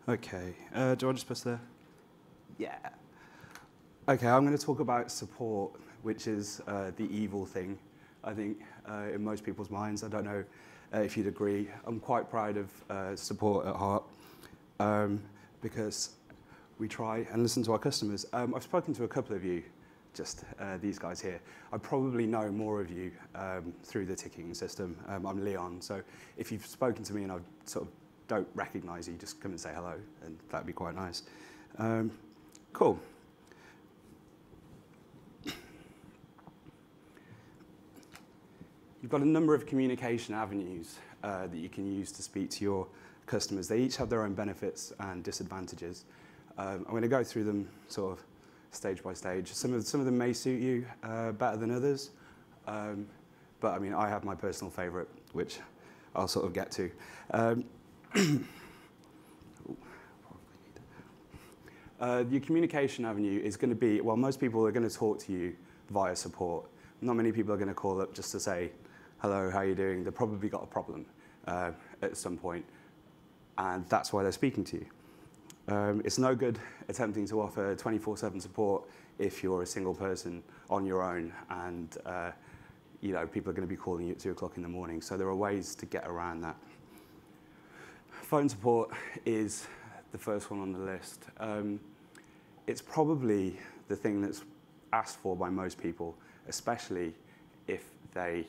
Okay, do I just press there? Yeah. Okay, I'm going to talk about support, which is the evil thing, I think, in most people's minds. I don't know if you'd agree. I'm quite proud of support at heart because we try and listen to our customers. I've spoken to a couple of you, just these guys here. I probably know more of you through the ticketing system. I'm Leon, so if you've spoken to me and I sort of don't recognise you, just come and say hello, and that'd be quite nice. Cool. You've got a number of communication avenues that you can use to speak to your customers. They each have their own benefits and disadvantages. I'm going to go through them sort of stage by stage. Some of them may suit you better than others, but I mean, I have my personal favourite, which I'll sort of get to. Your communication avenue is going to be, well, most people are going to talk to you via support. Not many people are going to call up just to say, hello, how are you doing? They've probably got a problem at some point, and that's why they're speaking to you. It's no good attempting to offer 24/7 support if you're a single person on your own and you know, people are going to be calling you at 2 o'clock in the morning. So there are ways to get around that. Phone support is the first one on the list. It's probably the thing that's asked for by most people, especially if they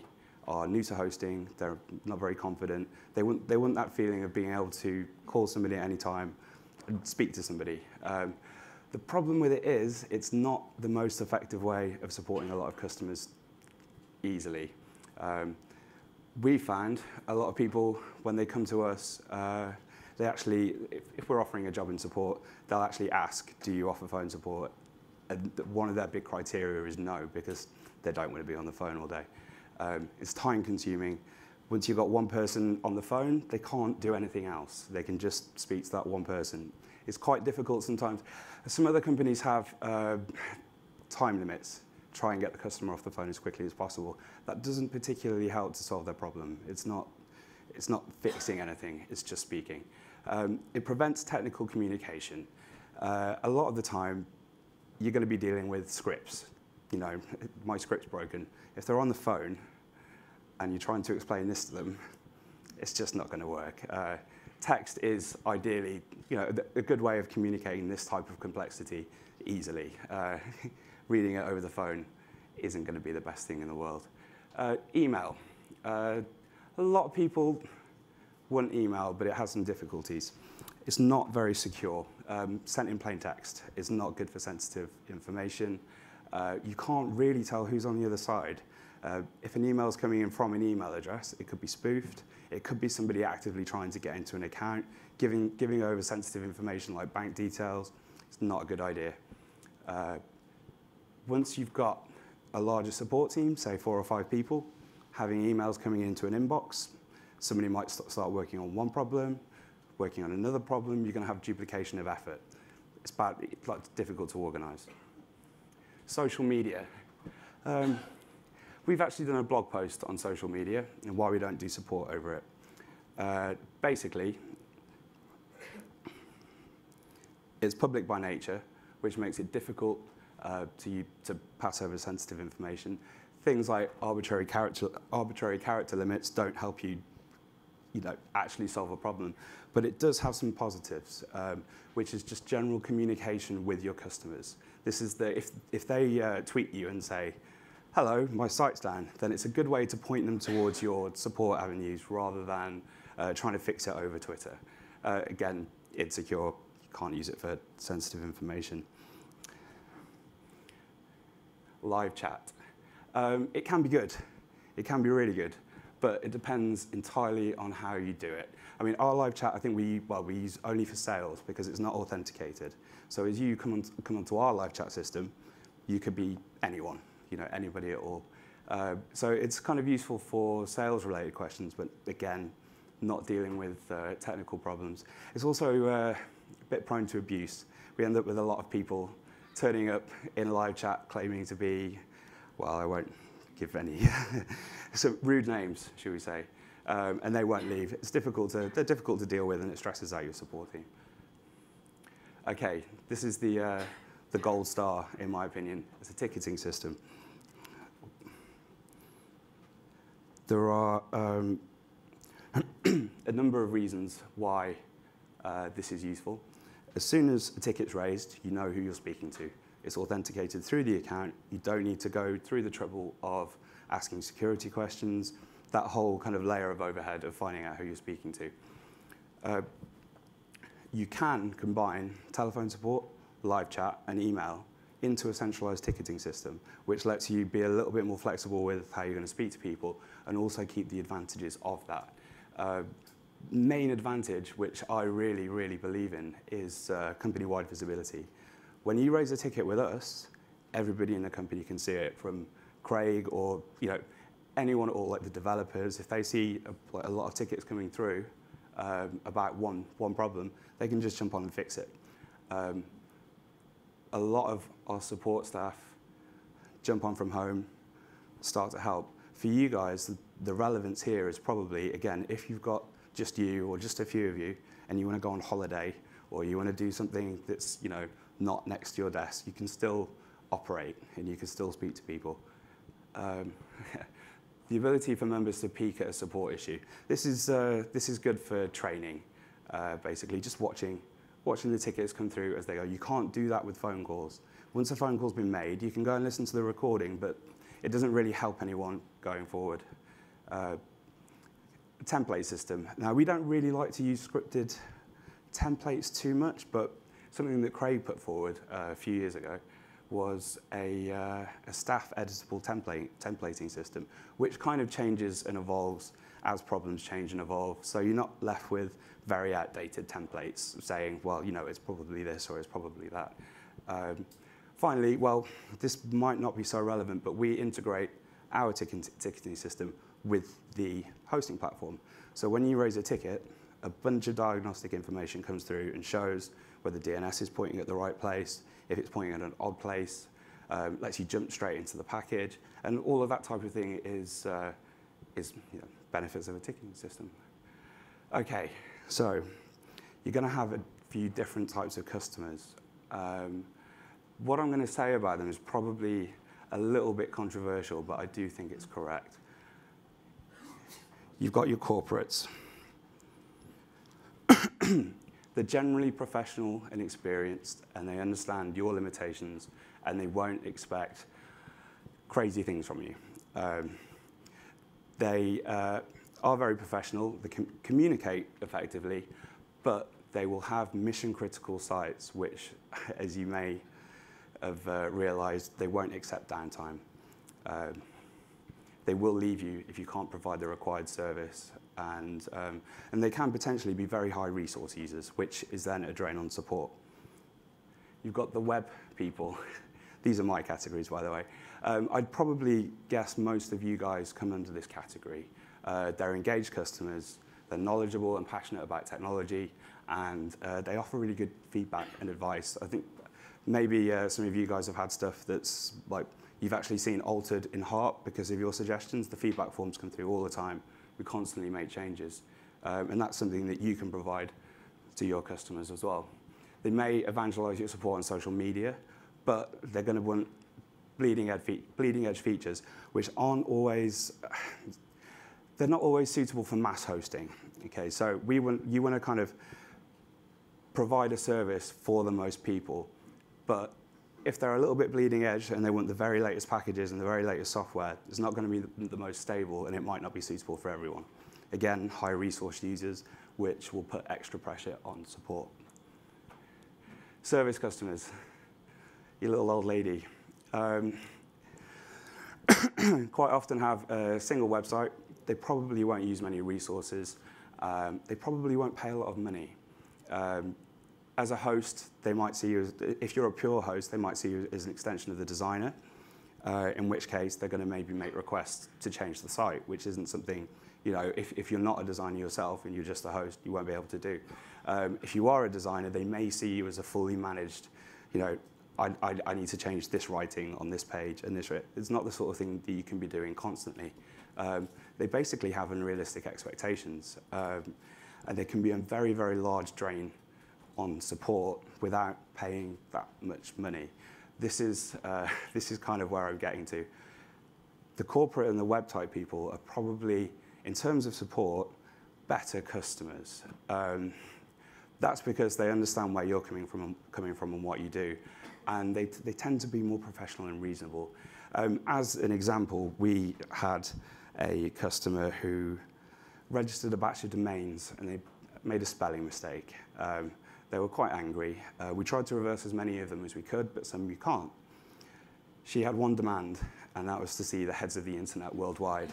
are new to hosting, they're not very confident. They want that feeling of being able to call somebody at any time and speak to somebody. The problem with it is it's not the most effective way of supporting a lot of customers easily. We found a lot of people, when they come to us, they actually, if we're offering a job in support, they'll actually ask, do you offer phone support? And one of their big criteria is no, because they don't want to be on the phone all day. It's time consuming. Once you've got one person on the phone, they can't do anything else. They can just speak to that one person. It's quite difficult sometimes. Some other companies have time limits. Try and get the customer off the phone as quickly as possible. That doesn't particularly help to solve their problem. It's not fixing anything, it's just speaking. It prevents technical communication. A lot of the time, you're going to be dealing with scripts. You know, my script's broken. If they're on the phone and you're trying to explain this to them, it's just not going to work. Text is ideally, you know, a good way of communicating this type of complexity easily. Reading it over the phone isn't going to be the best thing in the world. Email. A lot of people want email, but it has some difficulties. It's not very secure. Sent in plain text is not good for sensitive information. You can't really tell who's on the other side. If an email is coming in from an email address, it could be spoofed. It could be somebody actively trying to get into an account, giving over sensitive information like bank details. It's not a good idea. Once you've got a larger support team, say 4 or 5 people, having emails coming into an inbox, somebody might start working on one problem, working on another problem, you're going to have duplication of effort. It's difficult to organize. Social media. We've actually done a blog post on social media and why we don't do support over it. Basically, it's public by nature, which makes it difficult to pass over sensitive information. Things like arbitrary character limits don't help you, actually solve a problem. But it does have some positives, which is just general communication with your customers. This is if they tweet you and say, hello, my site's down, then it's a good way to point them towards your support avenues rather than trying to fix it over Twitter. Again, it's secure. You can't use it for sensitive information. Live chat. It can be good. It can be really good, but it depends entirely on how you do it. I mean, our live chat, I think we use only for sales because it's not authenticated. So as you come onto our live chat system, you could be anyone, anybody at all. So it's kind of useful for sales-related questions, but again, not dealing with technical problems. It's also a bit prone to abuse. We end up with a lot of people turning up in a live chat claiming to be, well, I won't give any, some rude names, should we say, and they won't leave. They're difficult to deal with, and it stresses out your support team. Okay, this is the gold star, in my opinion. It's a ticketing system. There are a number of reasons why this is useful. As soon as a ticket's raised, you know who you're speaking to. It's authenticated through the account. You don't need to go through the trouble of asking security questions, that whole kind of layer of overhead of finding out who you're speaking to. You can combine telephone support, live chat, and email into a centralized ticketing system, which lets you be a little bit more flexible with how you're going to speak to people and also keep the advantages of that. Main advantage, which I really, really believe in, is company-wide visibility. When you raise a ticket with us, everybody in the company can see it, from Craig or anyone, or like the developers. If they see a lot of tickets coming through about one problem, they can just jump on and fix it. A lot of our support staff jump on from home, start to help. For you guys, the relevance here is probably, again, if you've got just you or just a few of you and you want to go on holiday or you want to do something that's not next to your desk, you can still operate and you can still speak to people. The ability for members to peek at a support issue. This is good for training, basically, just watching the tickets come through as they go. You can't do that with phone calls. Once a phone call's been made, you can go and listen to the recording, but it doesn't really help anyone going forward. Template system. Now, we don't really like to use scripted templates too much, but something that Craig put forward a few years ago was a staff editable templating system, which kind of changes and evolves as problems change and evolve. So you're not left with very outdated templates saying, well, it's probably this or it's probably that. Finally, well, this might not be so relevant, but we integrate our ticketing system with the hosting platform. So when you raise a ticket, a bunch of diagnostic information comes through and shows whether DNS is pointing at the right place, if it's pointing at an odd place, lets you jump straight into the package, and all of that type of thing is benefits of a ticketing system. Okay, so you're going to have a few different types of customers. What I'm going to say about them is probably a little bit controversial, but I do think it's correct. You've got your corporates. They're generally professional and experienced, and they understand your limitations, and they won't expect crazy things from you. They are very professional, they can communicate effectively, but they will have mission-critical sites, which, as you may have realized, they won't accept downtime. They will leave you if you can't provide the required service, and they can potentially be very high resource users, which is then a drain on support. You've got the web people. These are my categories, by the way. I'd probably guess most of you guys come under this category. They're engaged customers, they're knowledgeable and passionate about technology, and they offer really good feedback and advice. I think maybe some of you guys have had stuff that's like you've actually seen altered in Harper because of your suggestions. The feedback forms come through all the time. We constantly make changes. And that's something that you can provide to your customers as well. They may evangelize your support on social media, but they're going to want bleeding edge features, which aren't always, they're not always suitable for mass hosting. Okay, so you want to kind of provide a service for the most people, but if they're a little bit bleeding edge and they want the very latest packages and the very latest software, it's not going to be the most stable, and it might not be suitable for everyone. Again, high resource users, which will put extra pressure on support. Service customers, your little old lady. Quite often have a single website. They probably won't use many resources. They probably won't pay a lot of money. As a host, they might see you, if you're a pure host, they might see you as an extension of the designer, in which case they're going to maybe make requests to change the site, which isn't something, if you're not a designer yourself and you're just a host, you won't be able to do. If you are a designer, they may see you as a fully managed, I need to change this writing on this page and this. It's not the sort of thing that you can be doing constantly. They basically have unrealistic expectations, and they can be a very, very large drain on support without paying that much money. This is kind of where I'm getting to. The corporate and the web type people are probably, in terms of support, better customers. That's because they understand where you're coming from and what you do. And they tend to be more professional and reasonable. As an example, we had a customer who registered a batch of domains and they made a spelling mistake. They were quite angry. We tried to reverse as many of them as we could, but some you can't. She had one demand, and that was to see the heads of the internet worldwide.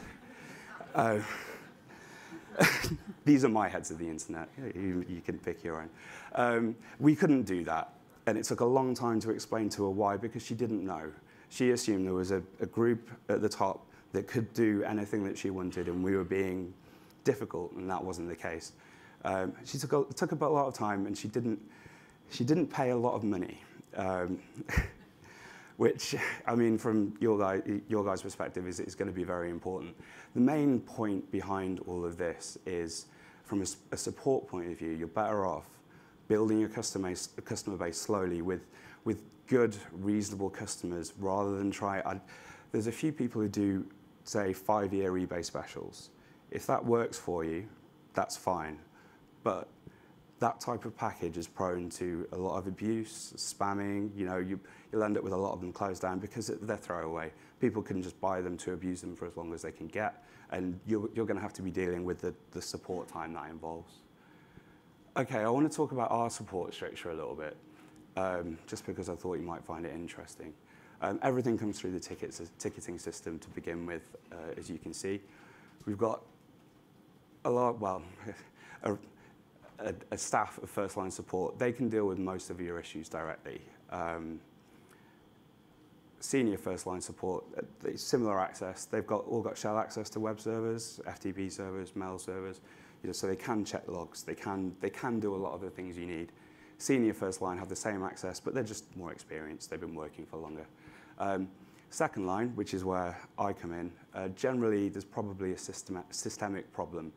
These are my heads of the internet. You can pick your own. We couldn't do that, and it took a long time to explain to her why, because she didn't know. She assumed there was a group at the top that could do anything that she wanted, and we were being difficult, and that wasn't the case. She took up a lot of time, and she didn't pay a lot of money, which, I mean, from your guys' perspective, is going to be very important. The main point behind all of this is, from a support point of view, you're better off building your customer base slowly with good, reasonable customers, rather than there's a few people who do, say, 5-year eBay specials. If that works for you, that's fine. But that type of package is prone to a lot of abuse, spamming. You'll end up with a lot of them closed down because they're throwaway. People can just buy them to abuse them for as long as they can get, and you're going to have to be dealing with the support time that involves. Okay, I want to talk about our support structure a little bit, just because I thought you might find it interesting. Everything comes through the ticketing system to begin with, as you can see. We've got a staff of first-line support. They can deal with most of your issues directly. Senior first-line support, similar access. They've all got shell access to web servers, FTP servers, mail servers, so they can check logs. They can do a lot of the things you need. Senior first-line have the same access, but they're just more experienced. They've been working for longer. Second line, which is where I come in, generally there's probably a systemic problem.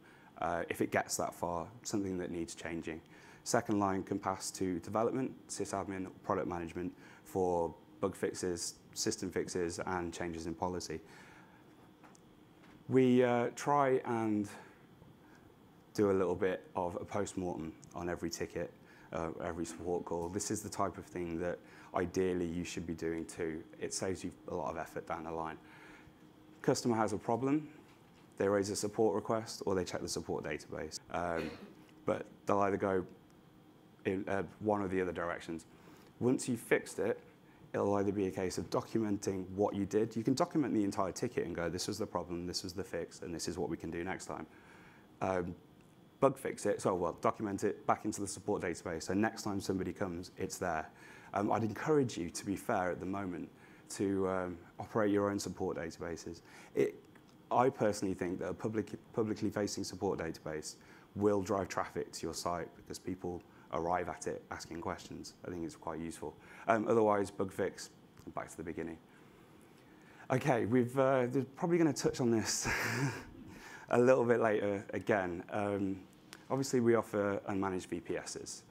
If it gets that far, something that needs changing. Second line can pass to development, sysadmin, product management for bug fixes, system fixes, and changes in policy. We try and do a little bit of a post-mortem on every ticket, every support call. This is the type of thing that ideally you should be doing too. It saves you a lot of effort down the line. Customer has a problem. They raise a support request, or they check the support database. But they'll either go in one or the other directions. Once you've fixed it, it'll either be a case of documenting what you did. You can document the entire ticket and go, this was the problem, this was the fix, and this is what we can do next time. Bug fix it, document it back into the support database, so next time somebody comes, it's there. I'd encourage you, to be fair at the moment, to operate your own support databases. I personally think that a publicly facing support database will drive traffic to your site because people arrive at it asking questions. I think it's quite useful. Otherwise, bug fix, back to the beginning. Okay, we're probably going to touch on this a little bit later again. Obviously, we offer unmanaged VPSs.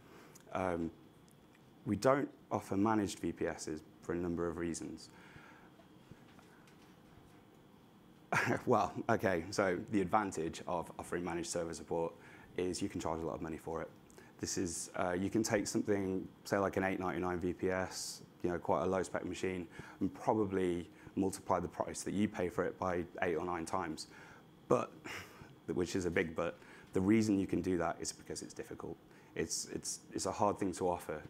We don't offer managed VPSs for a number of reasons. Well, okay, so the advantage of offering managed server support is you can charge a lot of money for it. This is, you can take something, say like an $8.99 VPS, quite a low spec machine, and probably multiply the price that you pay for it by 8 or 9 times. But, which is a big but, the reason you can do that is because it's difficult. It's a hard thing to offer.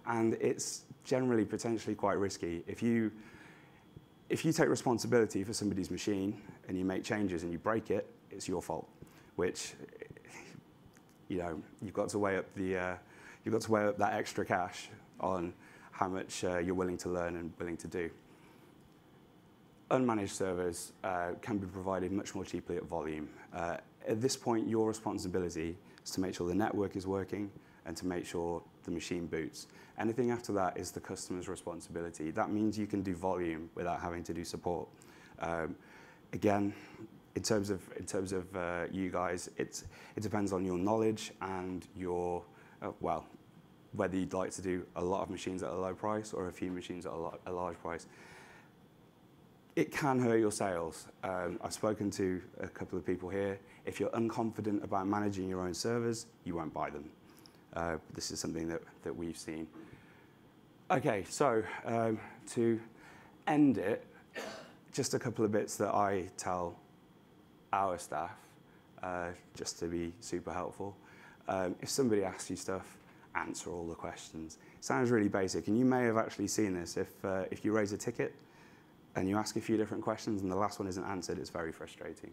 And it's generally potentially quite risky. If you take responsibility for somebody's machine and you make changes and you break it, it's your fault. Which, you've got to weigh up that extra cash on how much you're willing to learn and willing to do. Unmanaged servers can be provided much more cheaply at volume. At this point, your responsibility is to make sure the network is working and to make sure the machine boots. Anything after that is the customer's responsibility. That means you can do volume without having to do support. Again, in terms of you guys, it depends on your knowledge and your whether you'd like to do a lot of machines at a low price or a few machines at a large price. It can hurt your sales. I've spoken to a couple of people here. If you're unconfident about managing your own servers, you won't buy them. This is something that we've seen. Okay, so to end it, just a couple of bits that I tell our staff, just to be super helpful. If somebody asks you stuff, answer all the questions. Sounds really basic, and you may have actually seen this. If you raise a ticket and you ask a few different questions and the last one isn't answered, it's very frustrating.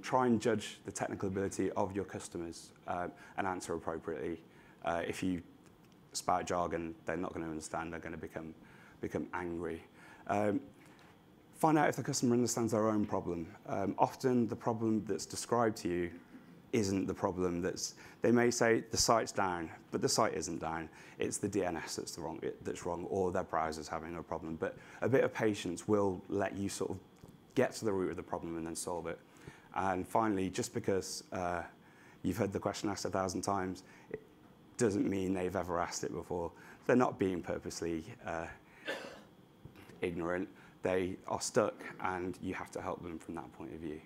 Try and judge the technical ability of your customers and answer appropriately. If you spout jargon, they're not going to understand, they're going to become angry. Find out if the customer understands their own problem. Often the problem that's described to you isn't the problem. They may say the site's down, but the site isn't down. It's the DNS that's wrong, or their browser's having a problem. But a bit of patience will let you sort of get to the root of the problem and then solve it. And finally, just because you've heard the question asked 1,000 times, it doesn't mean they've ever asked it before. They're not being purposely ignorant. They are stuck, and you have to help them from that point of view.